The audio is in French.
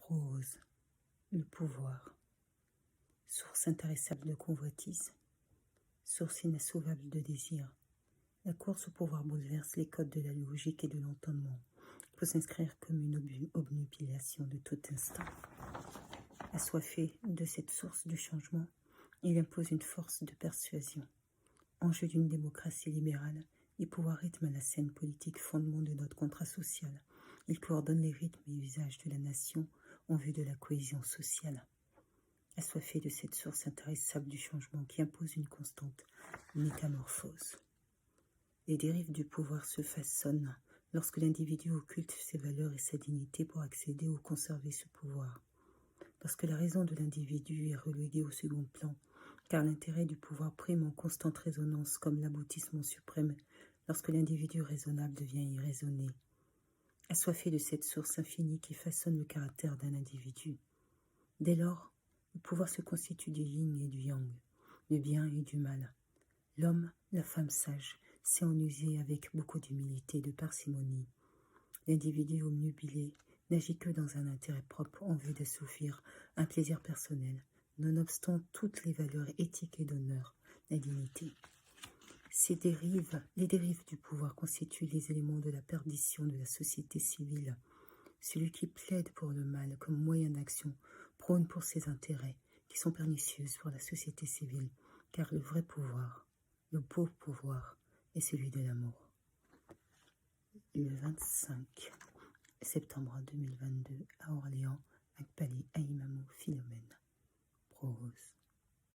Rose, le pouvoir, source intarissable de convoitise, source inassouvable de désir. La course au pouvoir bouleverse les codes de la logique et de l'entendement, pour s'inscrire comme une obnubilation de tout instant. Assoiffé de cette source du changement, il impose une force de persuasion. Enjeu d'une démocratie libérale, les pouvoirs rythment la scène politique, fondement de notre contrat social. Il coordonne les rythmes et usages de la nation en vue de la cohésion sociale. Assoiffé de cette source intarissable du changement qui impose une constante métamorphose. Les dérives du pouvoir se façonnent lorsque l'individu occulte ses valeurs et sa dignité pour accéder ou conserver ce pouvoir. Lorsque la raison de l'individu est reléguée au second plan, car l'intérêt du pouvoir prime en constante résonance comme l'aboutissement suprême, lorsque l'individu raisonnable devient irraisonné. Assoiffé de cette source infinie qui façonne le caractère d'un individu. Dès lors, le pouvoir se constitue du yin et du yang, du bien et du mal. L'homme, la femme sage, sait en user avec beaucoup d'humilité et de parcimonie. L'individu obnubilé n'agit que dans un intérêt propre en vue d'assouvir un plaisir personnel, nonobstant toutes les valeurs éthiques et d'honneur, la dignité. Les dérives du pouvoir constituent les éléments de la perdition de la société civile. Celui qui plaide pour le mal comme moyen d'action prône pour ses intérêts, qui sont pernicieux pour la société civile, car le vrai pouvoir, le beau pouvoir, est celui de l'amour. Le 25 septembre 2022, à Orléans, Akbali Aïmamou Philomène. Prose.